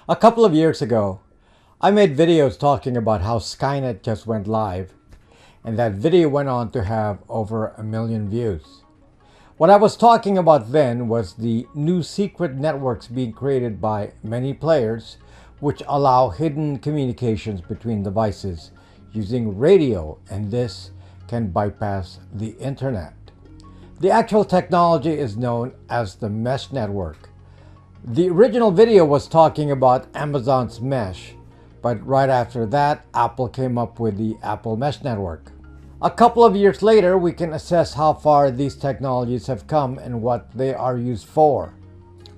A couple of years ago, I made videos talking about how Skynet just went live, and that video went on to have over 1 million views. What I was talking about then was the new secret networks being created by many players, which allow hidden communications between devices using radio, and this can bypass the internet. The actual technology is known as the mesh network. The original video was talking about Amazon's mesh, but right after that, Apple came up with the Apple Mesh Network. A couple of years later, we can assess how far these technologies have come and what they are used for.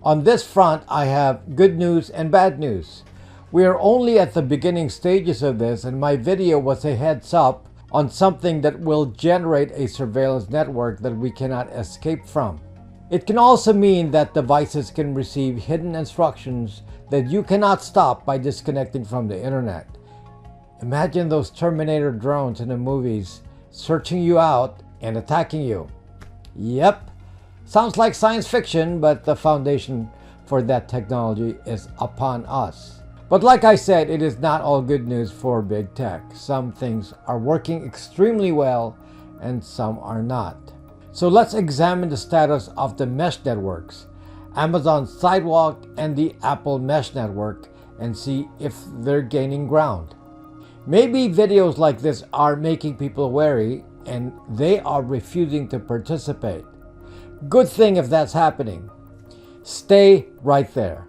On this front, I have good news and bad news. We are only at the beginning stages of this, and my video was a heads up on something that will generate a surveillance network that we cannot escape from. It can also mean that devices can receive hidden instructions that you cannot stop by disconnecting from the internet. Imagine those Terminator drones in the movies searching you out and attacking you. Yep, sounds like science fiction, but the foundation for that technology is upon us. But like I said, it is not all good news for big tech. Some things are working extremely well and some are not. So let's examine the status of the mesh networks, Amazon Sidewalk and the Apple Mesh Network, and see if they're gaining ground. Maybe videos like this are making people wary and they are refusing to participate. Good thing if that's happening. Stay right there.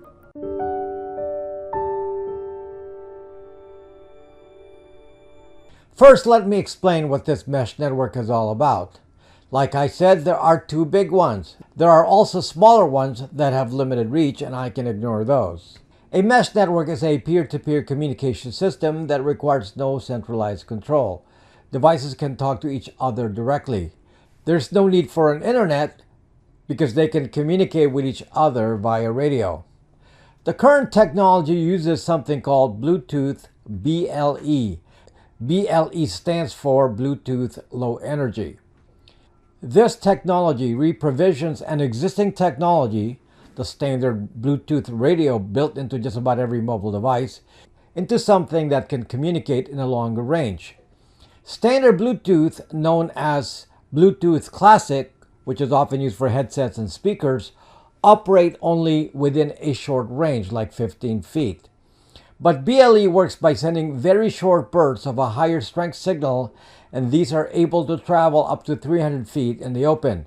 First, let me explain what this mesh network is all about. Like I said, there are two big ones. There are also smaller ones that have limited reach, and I can ignore those. A mesh network is a peer-to-peer communication system that requires no centralized control. Devices can talk to each other directly. There's no need for an internet because they can communicate with each other via radio. The current technology uses something called Bluetooth BLE. BLE stands for Bluetooth Low Energy. This technology reprovisions an existing technology, the standard Bluetooth radio built into just about every mobile device, into something that can communicate in a longer range. Standard Bluetooth, known as Bluetooth Classic, which is often used for headsets and speakers, operate only within a short range, like 15 feet. But BLE works by sending very short bursts of a higher strength signal, and these are able to travel up to 300 feet in the open.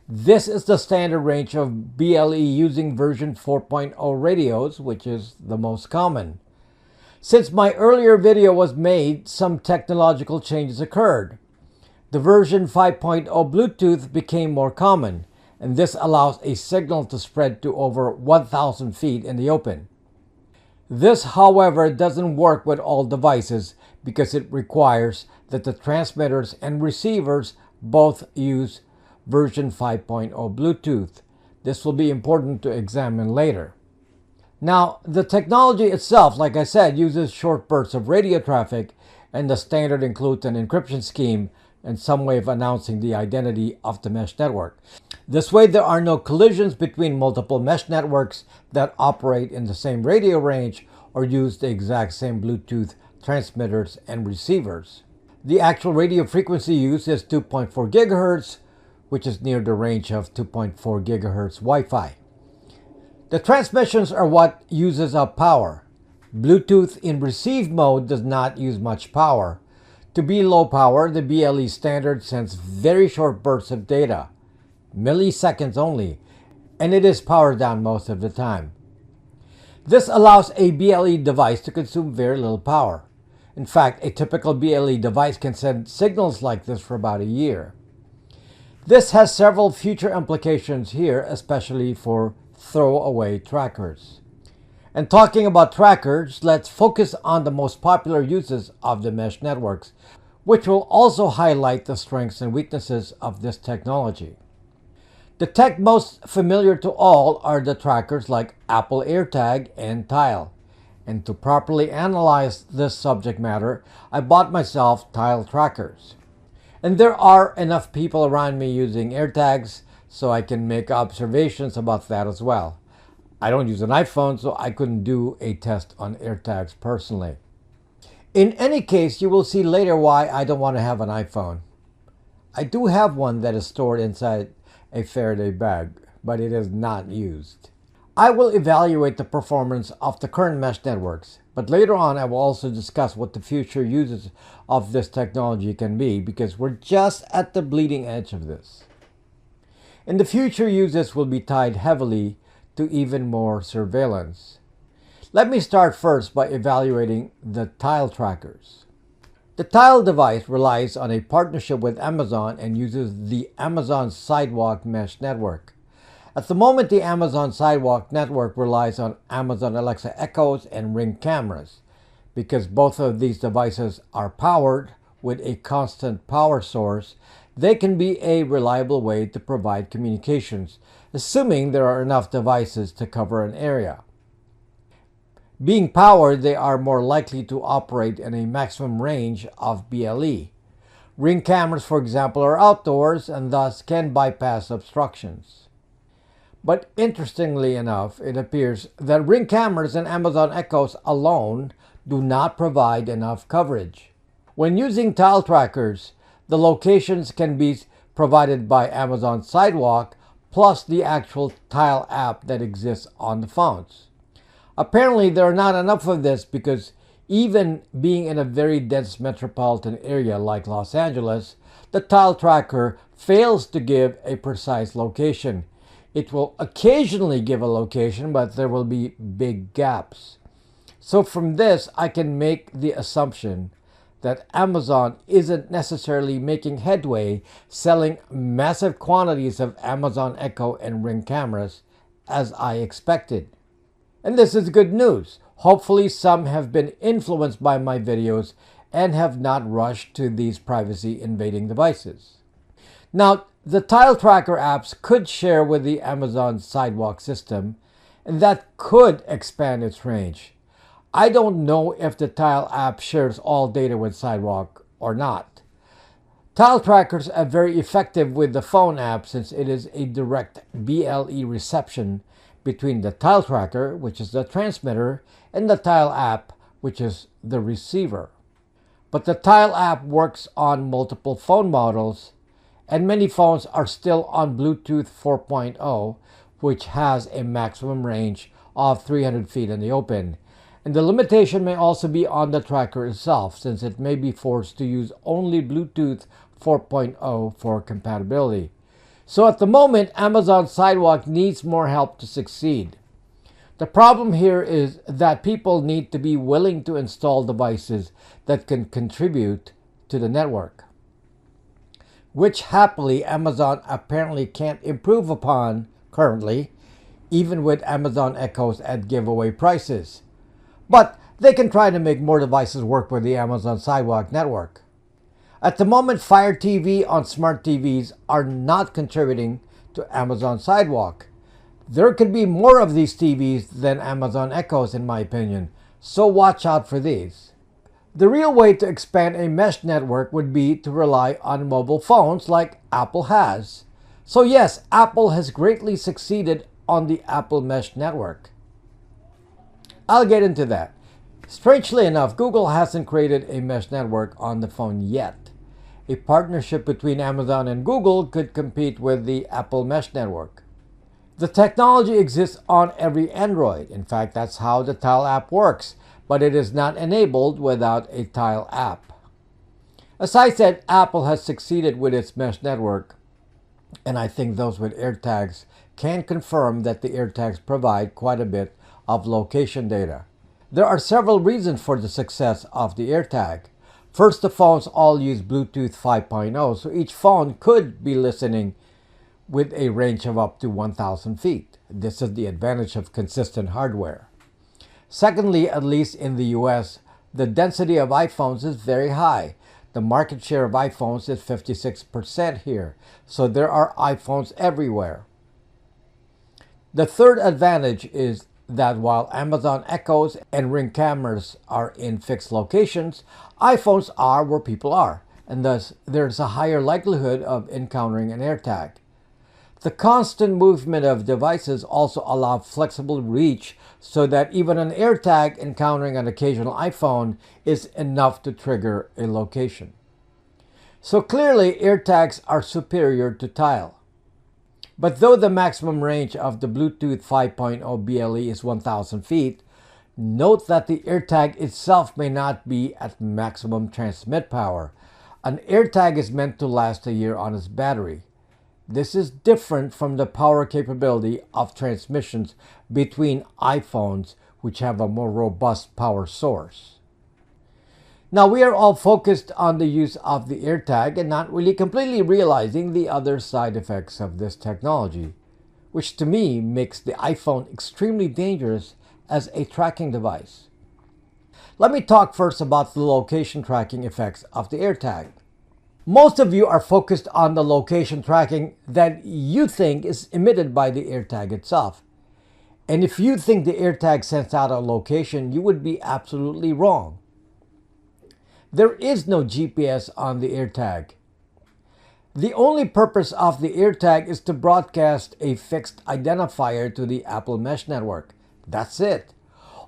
This is the standard range of BLE using version 4.0 radios, which is the most common. Since my earlier video was made, some technological changes occurred. The version 5.0 Bluetooth became more common, and this allows a signal to spread to over 1,000 feet in the open. This, however, doesn't work with all devices because it requires that the transmitters and receivers both use version 5.0 Bluetooth. This will be important to examine later. Now, the technology itself, like I said, uses short bursts of radio traffic, and the standard includes an encryption scheme and some way of announcing the identity of the mesh network. This way, there are no collisions between multiple mesh networks that operate in the same radio range or use the exact same Bluetooth transmitters and receivers. The actual radio frequency used is 2.4 gigahertz, which is near the range of 2.4 gigahertz Wi-Fi. The transmissions are what uses up power. Bluetooth in receive mode does not use much power. To be low power, the BLE standard sends very short bursts of data, milliseconds only, and it is powered down most of the time. This allows a BLE device to consume very little power. In fact, a typical BLE device can send signals like this for about a year. This has several future implications here, especially for throwaway trackers. And talking about trackers, let's focus on the most popular uses of the mesh networks, which will also highlight the strengths and weaknesses of this technology. The tech most familiar to all are the trackers like Apple AirTag and Tile. And to properly analyze this subject matter, I bought myself Tile trackers. And there are enough people around me using AirTags, so I can make observations about that as well. I don't use an iPhone, so I couldn't do a test on AirTags personally. In any case, you will see later why I don't want to have an iPhone. I do have one that is stored inside a Faraday bag, but it is not used. I will evaluate the performance of the current mesh networks, but later on I will also discuss what the future uses of this technology can be, because we're just at the bleeding edge of this. And the future uses will be tied heavily to even more surveillance. Let me start first by evaluating the tile trackers. The tile device relies on a partnership with Amazon and uses the Amazon Sidewalk Mesh Network. At the moment, the Amazon Sidewalk Network relies on Amazon Alexa Echoes and Ring cameras. Because both of these devices are powered with a constant power source, they can be a reliable way to provide communications, assuming there are enough devices to cover an area. Being powered, they are more likely to operate in a maximum range of BLE. Ring cameras, for example, are outdoors and thus can bypass obstructions. But interestingly enough, it appears that Ring cameras and Amazon Echoes alone do not provide enough coverage. When using tile trackers, the locations can be provided by Amazon Sidewalk plus the actual tile app that exists on the phones. Apparently, there are not enough of this because even being in a very dense metropolitan area like Los Angeles, the tile tracker fails to give a precise location. It will occasionally give a location, but there will be big gaps. So from this, I can make the assumption that Amazon isn't necessarily making headway selling massive quantities of Amazon Echo and Ring cameras as I expected. And this is good news. Hopefully some have been influenced by my videos and have not rushed to these privacy invading devices. Now, the tile tracker apps could share with the Amazon Sidewalk system, and that could expand its range. I don't know if the tile app shares all data with Sidewalk or not. Tile trackers are very effective with the phone app since it is a direct BLE reception between the tile tracker, which is the transmitter, and the tile app, which is the receiver. But the tile app works on multiple phone models, and many phones are still on Bluetooth 4.0, which has a maximum range of 300 feet in the open. And the limitation may also be on the tracker itself, since it may be forced to use only Bluetooth 4.0 for compatibility. So at the moment, Amazon Sidewalk needs more help to succeed. The problem here is that people need to be willing to install devices that can contribute to the network, which happily Amazon apparently can't improve upon currently, even with Amazon Echoes at giveaway prices. But they can try to make more devices work with the Amazon Sidewalk network. At the moment, Fire TV on smart TVs are not contributing to Amazon Sidewalk. There could be more of these TVs than Amazon Echoes in my opinion, so watch out for these. The real way to expand a mesh network would be to rely on mobile phones like Apple has. So yes, Apple has greatly succeeded on the Apple Mesh Network. I'll get into that. Strangely enough, Google hasn't created a mesh network on the phone yet. A partnership between Amazon and Google could compete with the Apple Mesh Network. The technology exists on every Android. In fact, that's how the Tile app works, but it is not enabled without a Tile app. As I said, Apple has succeeded with its mesh network, and I think those with AirTags can confirm that the AirTags provide quite a bit of location data. There are several reasons for the success of the AirTag. First, the phones all use Bluetooth 5.0, so each phone could be listening with a range of up to 1,000 feet. This is the advantage of consistent hardware. Secondly, at least in the US, the density of iPhones is very high. The market share of iPhones is 56% here, so there are iPhones everywhere. The third advantage is that while Amazon Echoes and Ring cameras are in fixed locations, iPhones are where people are, and thus there's a higher likelihood of encountering an AirTag. The constant movement of devices also allows flexible reach so that even an AirTag encountering an occasional iPhone is enough to trigger a location. So clearly, AirTags are superior to Tile. But though the maximum range of the Bluetooth 5.0 BLE is 1,000 feet, note that the AirTag itself may not be at maximum transmit power. An AirTag is meant to last a year on its battery. This is different from the power capability of transmissions between iPhones, which have a more robust power source. Now, we are all focused on the use of the AirTag and not really completely realizing the other side effects of this technology, which to me makes the iPhone extremely dangerous as a tracking device. Let me talk first about the location tracking effects of the AirTag. Most of you are focused on the location tracking that you think is emitted by the AirTag itself. And if you think the AirTag sends out a location, you would be absolutely wrong. There is no GPS on the AirTag. The only purpose of the AirTag is to broadcast a fixed identifier to the Apple Mesh network. That's it.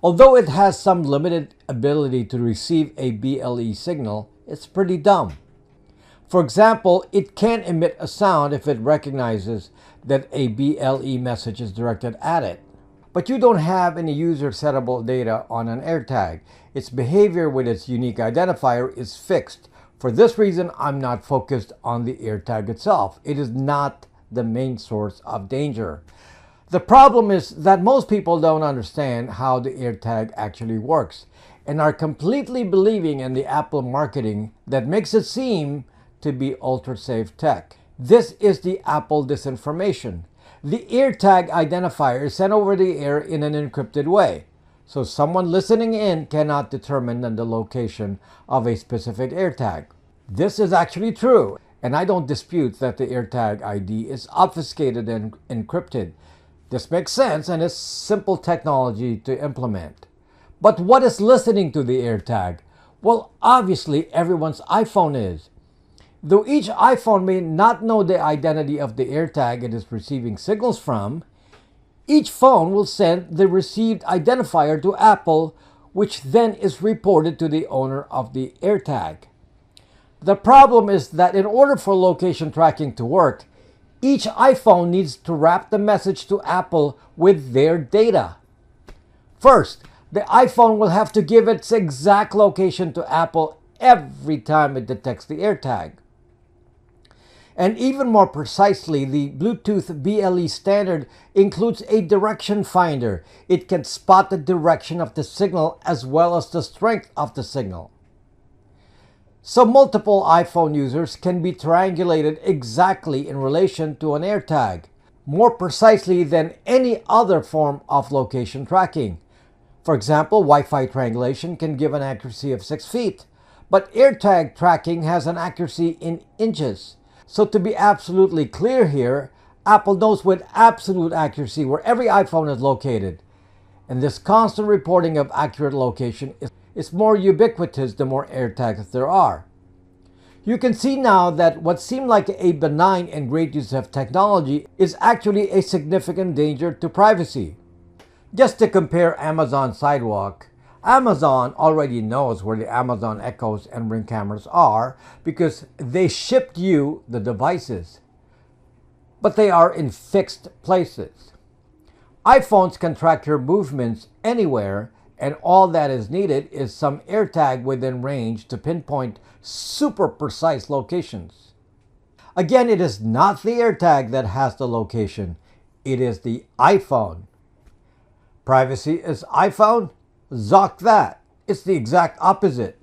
Although it has some limited ability to receive a BLE signal, it's pretty dumb. For example, it can emit a sound if it recognizes that a BLE message is directed at it. But you don't have any user-settable data on an AirTag. Its behavior with its unique identifier is fixed. For this reason, I'm not focused on the AirTag itself. It is not the main source of danger. The problem is that most people don't understand how the AirTag actually works and are completely believing in the Apple marketing that makes it seem to be ultra-safe tech. This is the Apple disinformation. The AirTag identifier is sent over the air in an encrypted way, so someone listening in cannot determine the location of a specific AirTag. This is actually true, and I don't dispute that the AirTag ID is obfuscated and encrypted. This makes sense and is simple technology to implement. But what is listening to the AirTag? Well, obviously everyone's iPhone is. Though each iPhone may not know the identity of the AirTag it is receiving signals from, each phone will send the received identifier to Apple, which then is reported to the owner of the AirTag. The problem is that in order for location tracking to work, each iPhone needs to wrap the message to Apple with their data. First, the iPhone will have to give its exact location to Apple every time it detects the AirTag. And even more precisely, the Bluetooth BLE standard includes a direction finder. It can spot the direction of the signal as well as the strength of the signal. So multiple iPhone users can be triangulated exactly in relation to an AirTag, more precisely than any other form of location tracking. For example, Wi-Fi triangulation can give an accuracy of 6 feet, but AirTag tracking has an accuracy in inches. So to be absolutely clear here, Apple knows with absolute accuracy where every iPhone is located. And this constant reporting of accurate location is more ubiquitous the more AirTags there are. You can see now that what seemed like a benign and great use of technology is actually a significant danger to privacy. Just to compare Amazon Sidewalk, Amazon already knows where the Amazon Echoes and Ring cameras are because they shipped you the devices, but they are in fixed places. iPhones can track your movements anywhere, and all that is needed is some AirTag within range to pinpoint super precise locations. Again, it is not the AirTag that has the location, it is the iPhone. Privacy is iPhone? Zock that. It's the exact opposite.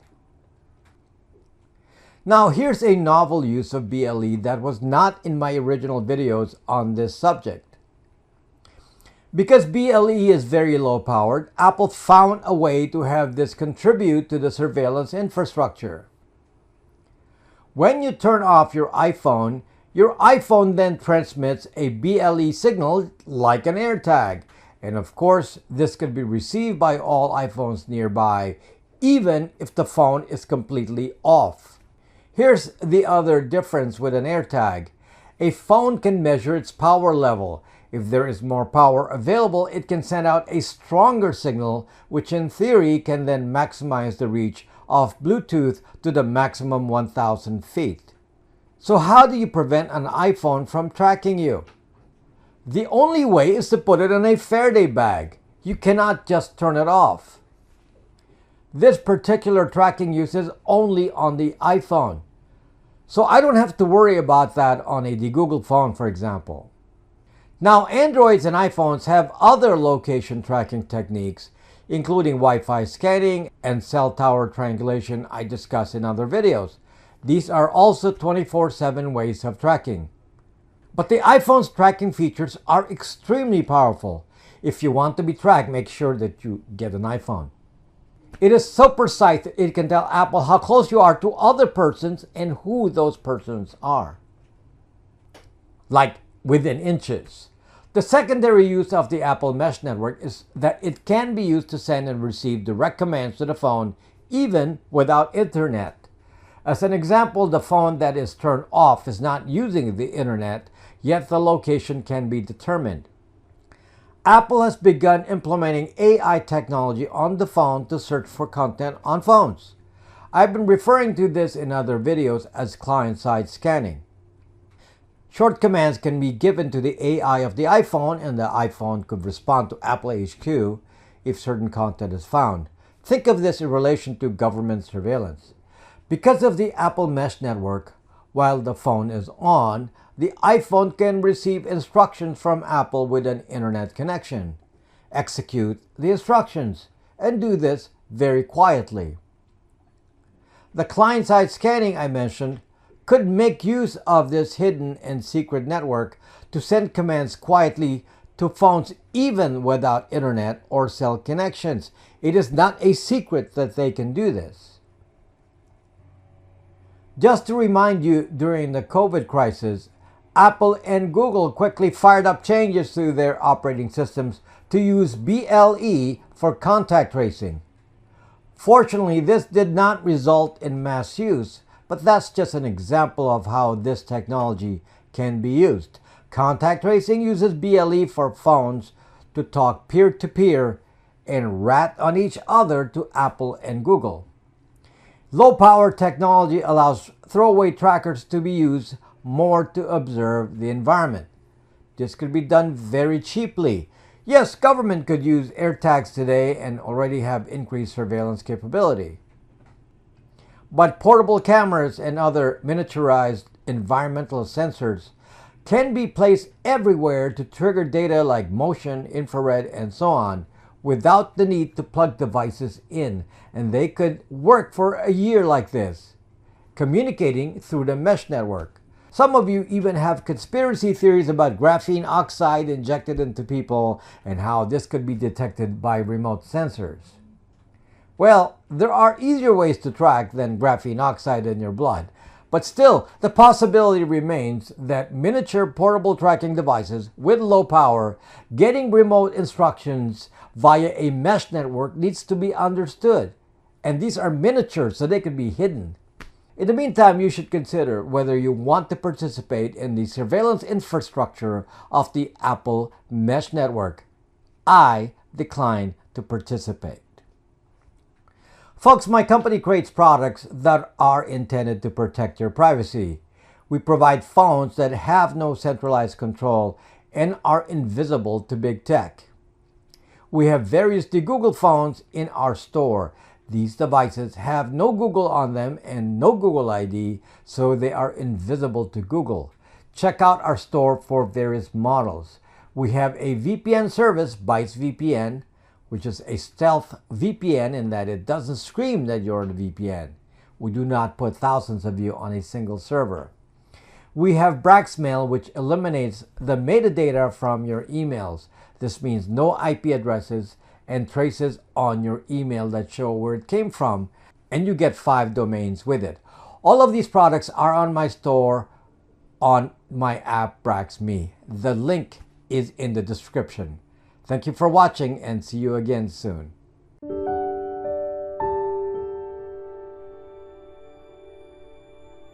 Now here's a novel use of BLE that was not in my original videos on this subject. Because BLE is very low powered, Apple found a way to have this contribute to the surveillance infrastructure. When you turn off your iPhone then transmits a BLE signal like an AirTag. And of course, this can be received by all iPhones nearby, even if the phone is completely off. Here's the other difference with an AirTag. A phone can measure its power level. If there is more power available, it can send out a stronger signal, which in theory can then maximize the reach of Bluetooth to the maximum 1,000 feet. So how do you prevent an iPhone from tracking you? The only way is to put it in a Faraday bag. You cannot just turn it off. This particular tracking use is only on the iPhone. So I don't have to worry about that on the Google phone, for example. Now, Androids and iPhones have other location tracking techniques, including Wi-Fi scanning and cell tower triangulation I discussed in other videos. These are also 24/7 ways of tracking. But the iPhone's tracking features are extremely powerful. If you want to be tracked, make sure that you get an iPhone. It is so precise that it can tell Apple how close you are to other persons and who those persons are. Like within inches. The secondary use of the Apple Mesh Network is that it can be used to send and receive direct commands to the phone even without internet. As an example, the phone that is turned off is not using the internet, yet the location can be determined. Apple has begun implementing AI technology on the phone to search for content on phones. I've been referring to this in other videos as client-side scanning. Short commands can be given to the AI of the iPhone, and the iPhone could respond to Apple HQ if certain content is found. Think of this in relation to government surveillance. Because of the Apple Mesh Network, while the phone is on, the iPhone can receive instructions from Apple with an internet connection, execute the instructions, and do this very quietly. The client-side scanning I mentioned could make use of this hidden and secret network to send commands quietly to phones even without internet or cell connections. It is not a secret that they can do this. Just to remind you, during the COVID crisis, Apple and Google quickly fired up changes to their operating systems to use BLE for contact tracing. Fortunately, this did not result in mass use, but that's just an example of how this technology can be used. Contact tracing uses BLE for phones to talk peer-to-peer and rat on each other to Apple and Google. Low-power technology allows throwaway trackers to be used more to observe the environment. This could be done very cheaply. Yes, government could use AirTags today and already have increased surveillance capability. But portable cameras and other miniaturized environmental sensors can be placed everywhere to trigger data like motion, infrared, and so on without the need to plug devices in, and they could work for a year like this, communicating through the mesh network. Some of you even have conspiracy theories about graphene oxide injected into people and how this could be detected by remote sensors. Well, there are easier ways to track than graphene oxide in your blood, but still, the possibility remains that miniature portable tracking devices with low power getting remote instructions via a mesh network needs to be understood. And these are miniature, so they can be hidden. In the meantime, you should consider whether you want to participate in the surveillance infrastructure of the Apple Mesh Network. I decline to participate. Folks, my company creates products that are intended to protect your privacy. We provide phones that have no centralized control and are invisible to big tech. We have various Google phones in our store. These devices have no Google on them and no Google ID, so they are invisible to Google. Check out our store for various models. We have a VPN service, Bytes VPN, which is a stealth VPN in that it doesn't scream that you're on a VPN. We do not put thousands of you on a single server. We have Braxmail, which eliminates the metadata from your emails. This means no IP addresses and traces on your email that show where it came from, and you get 5 domains with it. All of these products are on my store on my app BraxMe. The link is in the description. Thank you for watching and see you again soon.